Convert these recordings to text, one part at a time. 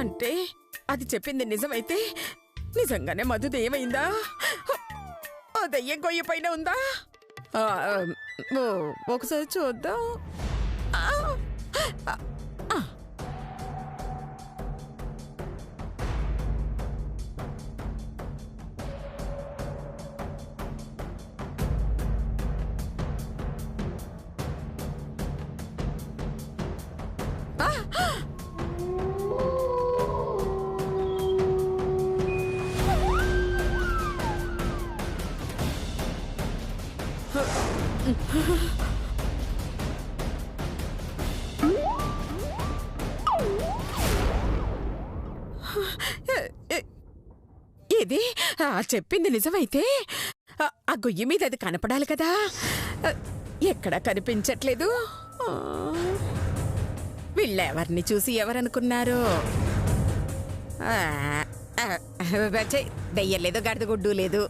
అంటే అది చెప్పింది నిజమైతే నిజంగానే మధు దెయ్యమైందా? ఆ దెయ్యం కొయ్య పైన ఉందా? ఒకసారి చూద్దాం. ఇది చెప్పింది నిజమైతే ఆ గొయ్యి మీద అది కనపడాలి కదా, ఎక్కడా కనిపించట్లేదు. వీళ్ళెవరిని చూసి ఎవరనుకున్నారు? దెయ్యం లేదు, గడదగుడ్డు లేదు.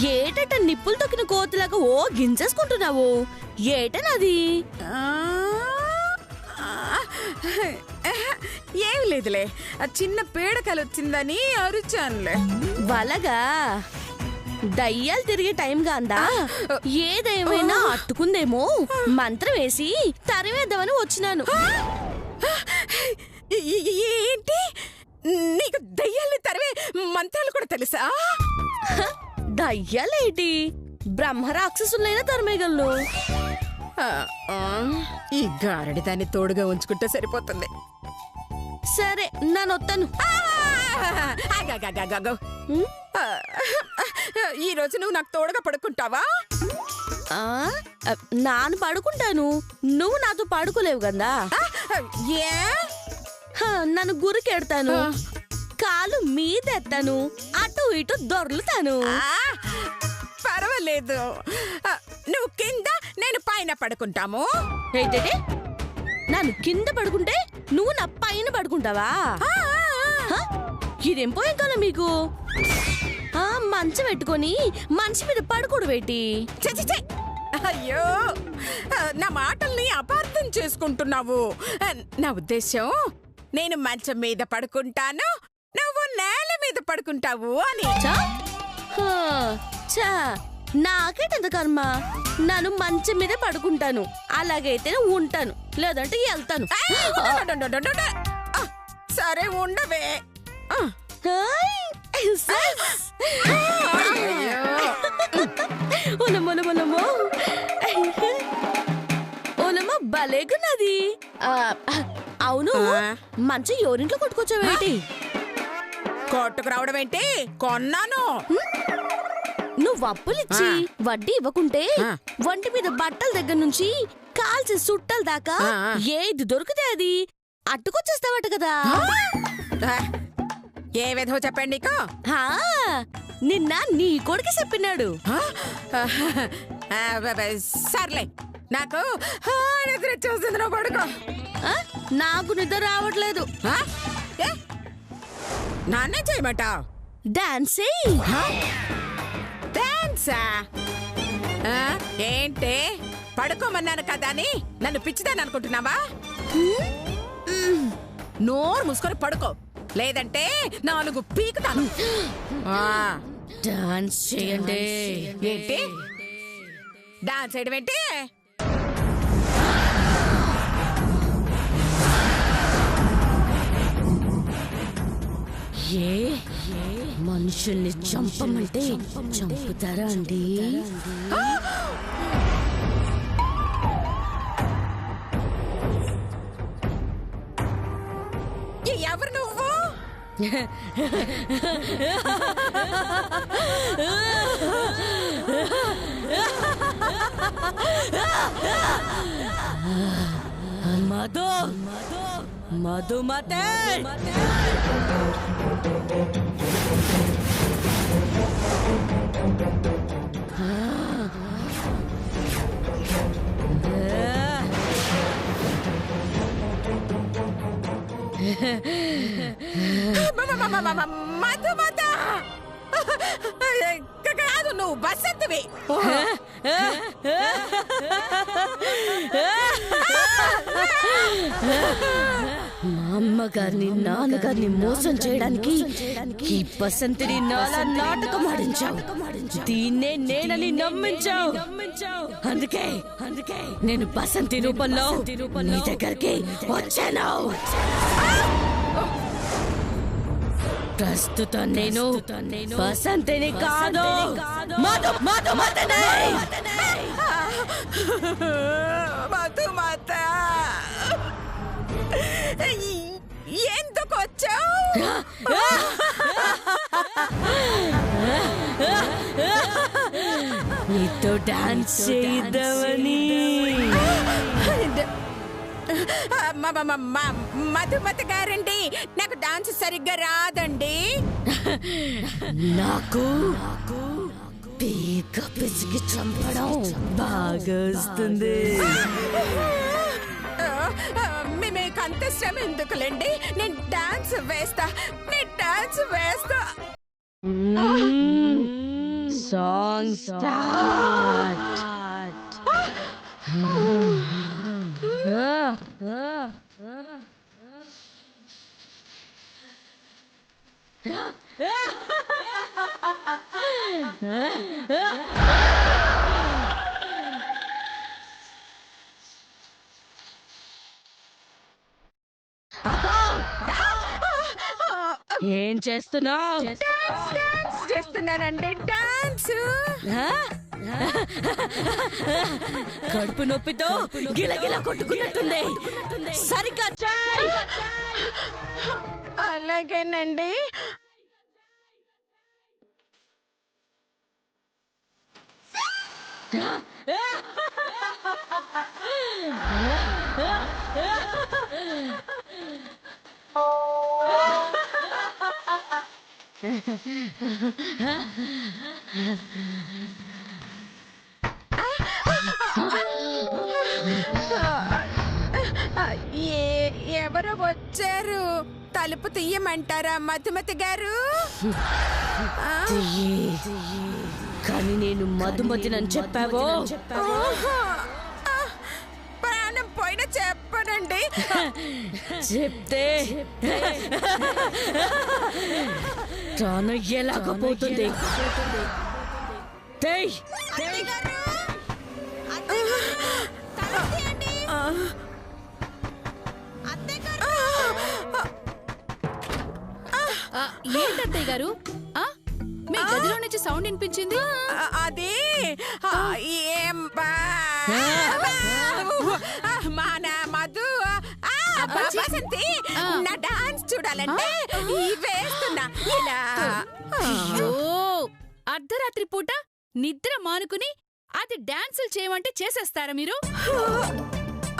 ఏటట నిప్పులు తొక్కిన కోతులాగా ఓ గింజేసుకుంటున్నావు? ఏటనది? ఏమి లేదులే, చిన్న పీడకలు వచ్చిందని అరుచానులే. వలగా దయ్యాలు తిరిగే టైం కాందా? ఏదేమైనా అట్టుకుందేమో మంత్రం వేసి తరివేద్దామని వచ్చినాను. ఏంటి, నీకు దయ్యాల్ని తరివే మంత్రాలు కూడా తెలుసా? దయ్యాలేటి బ్రహ్మ రాక్షసులైనా తరిమేయగలను. ఈ గారడి దాన్ని తోడుగా ఉంచుకుంటే సరిపోతుంది. సరే నన్నొత్తాను. ఈ రోజు నువ్వు నాకు తోడుగా పడుకుంటావా? నాను పడుకుంటాను, నువ్వు నాతో పడుకోలేవు కదా. నన్ను గురికెడతాను, కాలు మీదెత్తాను, అటు ఇటు దొర్లుతాను. పర్వాలేదు, నువ్వు కింద నేను పైన పడుకుంటాము. ఏంటంటే నన్ను కింద పడుకుంటే నువ్వు నా పైన పడుకుంటావా? ఇదేం పోయే కదా మీకు? మంచం పెట్టుకొని మనిషి మీద పడుకోడు పెట్టి. అయ్యో, నా మాటల్ని అపార్థం చేసుకుంటున్నావు. నా ఉద్దేశం నేను మంచం మీద పడుకుంటాను, నువ్వు నేల మీద పడుకుంటావు అని. నాకేటంత కర్మ, నన్ను మంచం మీద పడుకుంటాను. అలాగైతే ఉంటాను, లేదంటే వెళ్తాను. సరే ఉండవే. భలేగున్నది. అవును, మంచం ఎవరింట్లో కొట్టుకొచ్చావేంటి? కొట్టుకు రావడం ఏంటి, కొన్నాను. నువ్వు అప్పులిచ్చి వడ్డీ ఇవ్వకుంటే వంటి మీద బట్టల దగ్గర నుంచి కాల్చి సుట్టల దాకా ఏది దొరికితే అది అట్టుకొచ్చేస్తావట కదా. ఏ విధో చెప్పండి నీకు? నిన్న నీ కొడుకు చెప్పినాడు. సర్లే, నాకు నిద్ర వచ్చేస్తుంది, నువ్వు పడుకో. నాకు నిద్ర రావట్లేదు. నాన్నే చేయమంటావు? డాన్స్ డాన్సా? ఏంటి, పడుకోమన్నాను కదా అని నన్ను పిచ్చిదాన్ని అనుకుంటున్నావా? నోరు మూసుకొని పడుకో, లేదంటే 4 పీకుతాను. డాన్స్ చేయండి. ఏంటి డాన్స్ చేయడం ఏంటి? ఏ మనుషుల్ని చంపమంటే చంపుతారా అండి? ఎవరు నువ్వు? మధు మధుమతే. మధుమత కాదు, నువ్వు బసంతవి. మా అమ్మగారిని నాన్నగారిని మోసం చేయడానికి ఈ బసంతిని నాలా నాటకం ఆడించావు. దీన్నే నేనని నమ్మించావు. అందుకే నేను బసంతి రూపంలో నీ దగ్గరికి వచ్చాను. ప్రస్తుతం నేను బసంతిని కాదు, మధుమతని. మధుమత ఎందుకు వచ్చావు? నీతో డాన్స్ చేద్దామని. మధుమత గారండి, నాకు డాన్స్ సరిగ్గా రాదండి. నాకు పీక పిసికి చంపడం బాగా వస్తుంది. మీకు అంత శ్రమ ఎందుకులేండి, నేను డాన్స్ వేస్తా. Song start. ఏం చేస్తున్నావు? చేస్తున్నానండి డాన్స్. కడుపు నొప్పితో గిలగిలా కొట్టుకున్నట్టుంది. సరిగ్గా చేయి. అలాగేనండి. ఎవరో వచ్చారు, తలుపు తీయమంటారా మధుమతి గారు? కానీ నేను మధుమతినని చెప్పావో? ప్రాణం పోయిన చెప్పనండి. చెప్తే ప్రాణం ఎలాగపోతుంది? ఏంటత్తయ్య గారు, మీ గదిలో నుంచి సౌండ్ వినిపించింది? అది మధు బసంతి నా డాన్స్ చూడాలంటే వేస్తున్నా ఇలా. అయ్యో, అర్ధరాత్రి పూట నిద్ర మానుకుని అది డాన్సులు చేయమంటే చేసేస్తారా మీరు?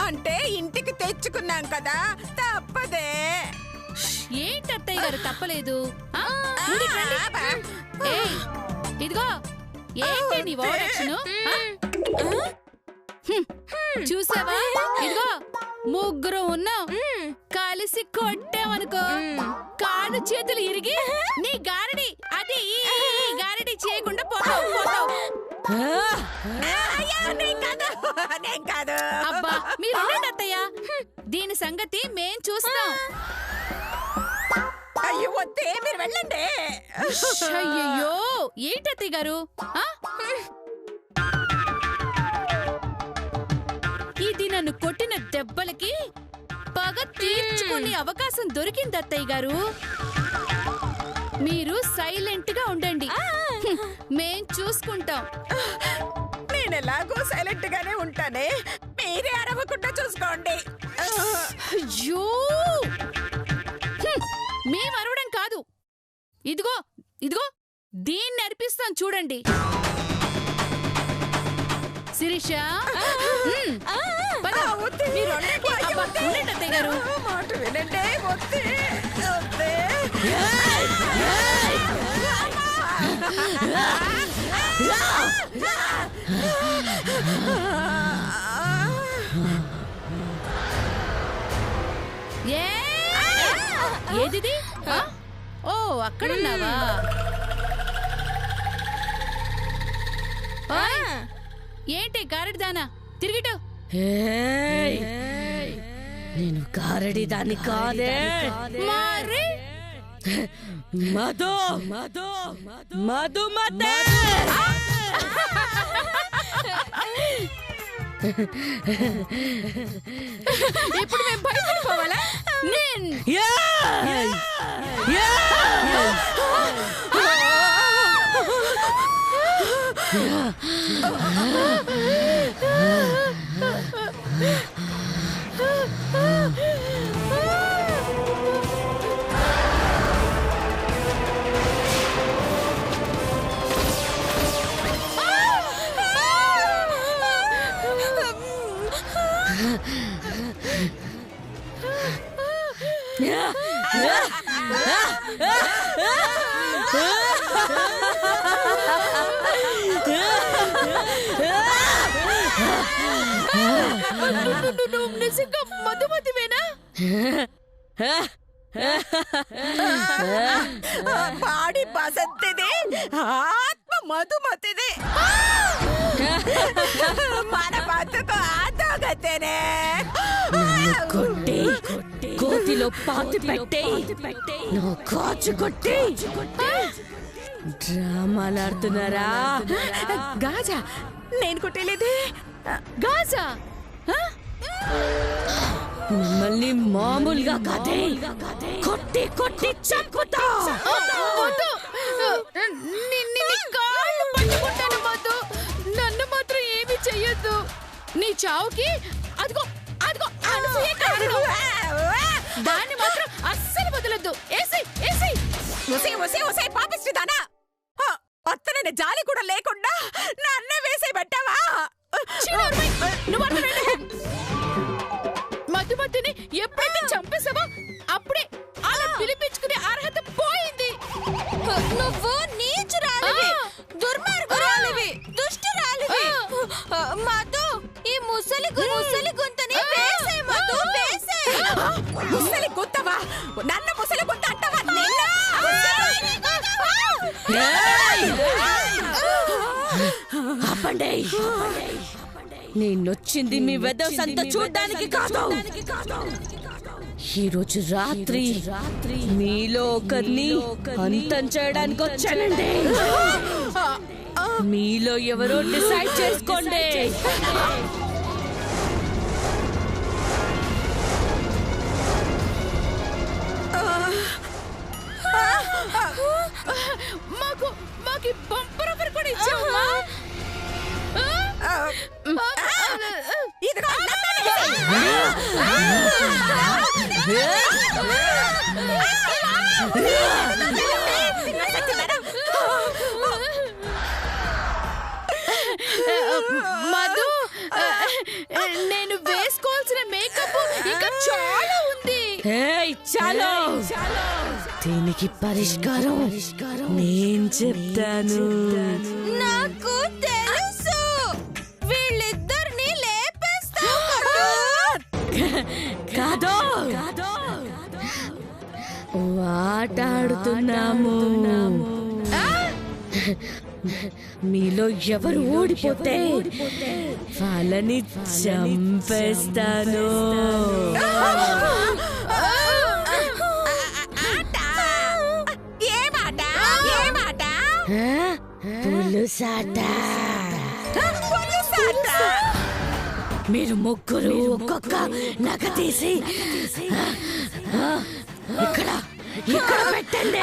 అంటే ఇంటికి తెచ్చుకున్నాం కదా, తప్పదే. ఏంటత్తయ్య గారు తప్పలేదు? ఇదిగో ఏంటి నీ ఓవరాక్షను? చూసావా, ఇదిగో ముగ్గురు ఉన్నాం, కలిసి కొట్టామనుకో కాళ్ళు చేతులు ఇరిగి నీ గారడి అది గారడి చేయకుండా పోతావు. నేను కాదు. అబ్బా మీరు అత్తయ్య, దీని సంగతి మేం చూస్తాం. అయ్యో వద్దే, మీరు వెళ్ళండి. అయ్యయ్యో ఏంటత్తయ్య గారు, ఇది నన్ను కొట్టిన దెబ్బలకి పగ తీర్చుకునే అవకాశం దొరికింది అత్తయ్య గారు. మీరు సైలెంట్ గా ఉండండి, మేం చూసుకుంటాం. నేనెలాగో సైలెంట్ గానే ఉంటానే, మీరే అరవకుండా చూసుకోండి. అయ్యో మేం అరవడం కాదు, ఇదిగో ఇదిగో దీన్ని అర్పిస్తాం చూడండి. శిరీష మీరు ఉండండి అత్తయ్య గారు. మాట వినండి. వద్దే వద్దే. ఏదిది? ఓ అక్కడున్నావా? ఏంటి గారడిదానా తిరిగిటు? నేను గారడి దాన్ని కాదే. మరి మధు మధు మధు మధు ఇప్పుడు మేము భయపడిపోవాలా? నిజంగా మధుమతివేనా? బాడీ బసంతిది, ఆత్మ మధుమతిది. మన బతుకు ఆతోగతేనే. కొట్టి కోతిలో పాతి పెట్టే నువ్వు కాచు కొట్టి డ్రామాలాడుతున్నారా? గాజా నేను కొట్టేలేదే. గాజా మిమ్మల్ని మామూలుగా కాదే, కొట్టి కొట్టి చంపుతా. కాళ్ళు పట్టుకుంటాను మధు, నన్ను మాత్రం ఏమి చెయ్యొద్దు. నీ చావుకి అదిగో అదిగో అనసూయ కారణం. దాన్ని మాత్రం అస్సలు వదలొద్దు. ఏసై ఏసై ఒసే ఒసే ఒసే పాపిస్తుదానా, అత్తనని జాలి కూడా లేకుండా నా అన్న వేసే పెట్టావా? మధుమతిని ఎప్పుడైతే చంపేసావో అప్పుడే అలా పిలిపించుకునే అర్హత పోయింది. నువ్వు నీచురాలివి, దుర్మార్గురాలివి, దుష్టురాలివి. మధు ఈ ముసలి గొంతుని వేసే మధు, వేసే. ముసలి గుత్తవా? నన్ను ముసలి గుత్త అంటావా? ఆపండి. నేనొచ్చింది మీ వెదవసంతా చూడ్డానికి కాదు. ఈరోజు రాత్రి మీలో ఒకరిని అంతం చేయడానికి వచ్చానండి. మీలో ఎవరో డిసైడ్ చేసుకోండి. మాకు బంపర్ ఆఫర్ కూడా ఇచ్చావా? మధు, నేను వేసుకోవాల్సిన మేకప్ ఇంకా చాలా ఉంది. చాలు, దీనికి పరిష్కారం నేను చెప్తాను. నాకు తెలుసు, వీళ్ళిద్దరిని లేపేస్తా. కాదు, ఆట ఆడుతున్నాము. మీలో ఎవరు ఓడిపోతే వాళ్ళని చంపేస్తాను. పులుసాట. మీరు ముగ్గురు ఒక్కొక్క నగ తీసి ఇక్కడ ఇక్కడ పెట్టండి.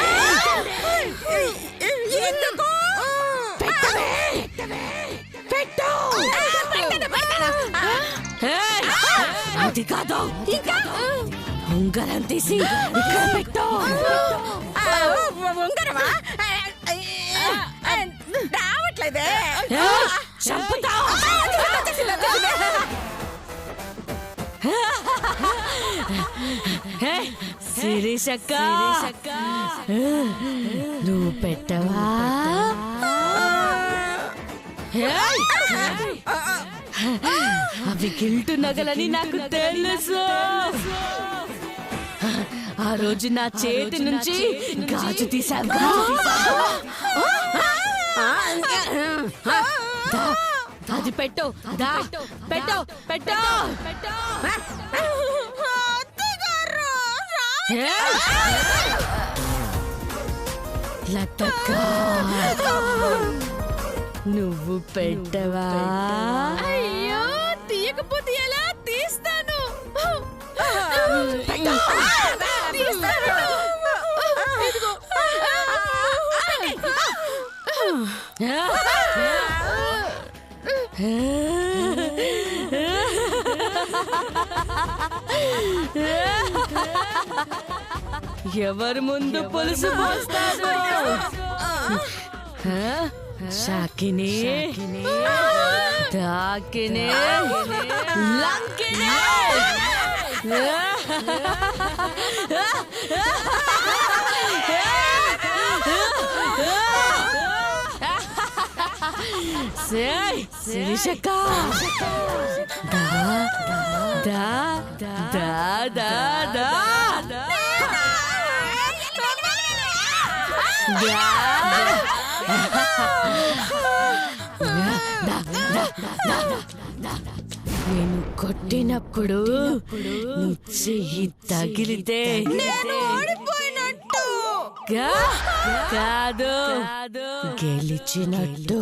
పెట్టు. అది కాదు, ఉంగరం తీసి ఇక్కడ పెట్టు. ఉంగరమా రావట్లేదే. చంపుతా. శిరీషక్క, నువ్వు పెట్టవా? అవి గిల్టు నగలని నాకు తెలుసు. ఆ రోజు నా చేతి నుంచి గాజు తీసావు. అది పెట్టు. పెట్టు. లతక్క, నువ్వు పెట్టవా? అయ్యో, తీయకపోతే ఎలా? తీస్తాను. ఎవరు ముందు పులుసు పోస్తారు? శాకిని, దాకిని, లంకిని. శిరీషక్క, నేను కొట్టినప్పుడు నీ చెయ్యి తగిలితే కాదు, గెలిచినట్టు.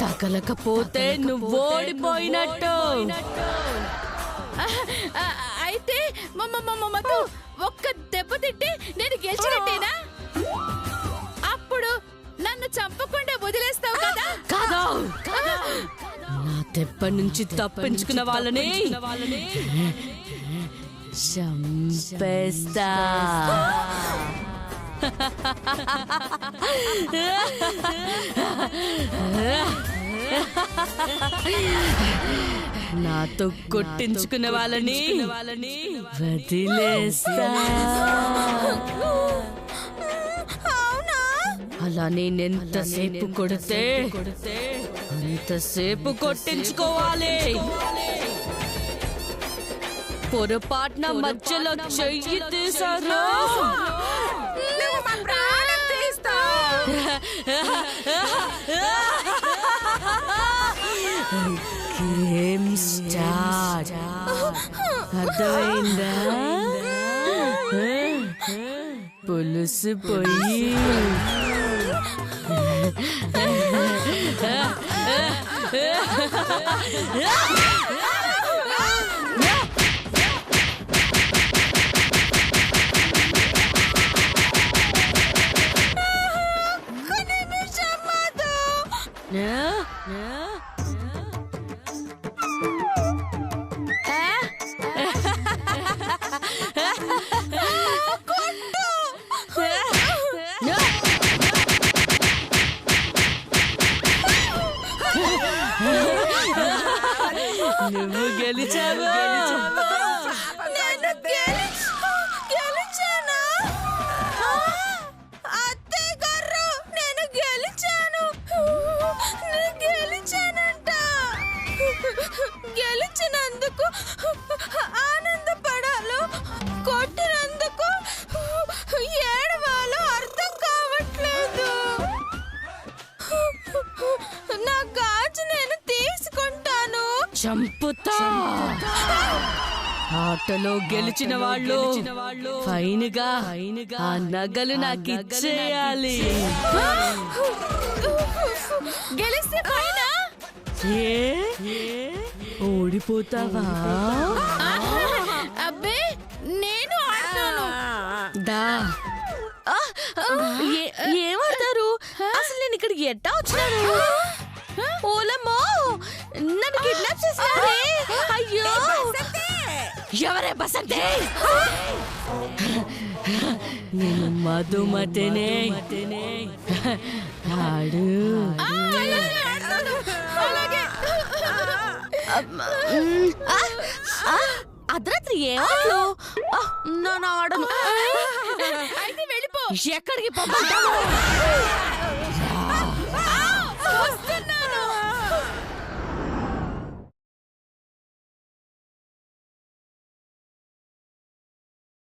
తగలకపోతే నువ్వు ఓడిపోయినట్టు. అయితే ఒక్క దెబ్బ తిట్టి నేను గెలిచినట్టేనా? అప్పుడు నన్ను చంపకుండా వదిలేస్తావు కదా? కాదు, నా దెబ్బ నుంచి తప్పించుకున్న వాళ్ళని చంపేస్తా. నాతో కొట్టించుకున్న వాళ్ళని వదిలేస్తా. అలా నేనెంతసేపు కొడితే అంతసేపు కొట్టించుకోవాలి. పొరపాటున మధ్యలో చెయ్యి తీసారు, గేమ్ స్టార్ట్. అర్థమైందా? పులుసు పోయి నువ్వు చంపుతా. ఆటలో గెలిచిన వాళ్ళు ఫైన్గా ఆ నగలు నాకు ఇచ్చేయాలి. గెలిస్తే ఫైనా? ఓడిపోతావా? అబ్బే నేను ఆడతాను. దా. ఏమంటారు? అసలు నేను ఇక్కడ ఎట్టా వచ్చినాను? ఓలమ్మో, నన్ను కిడ్నాప్ చేసినారే. అయ్యో, ఎవరే బసంతే? నేను మధుమతినే. ఆడు అర్ధరాత్రి ఏమాటలు? నన్ను ఆడను. అయితే వెళ్ళిపో. ఎక్కడికి పంపుతావు?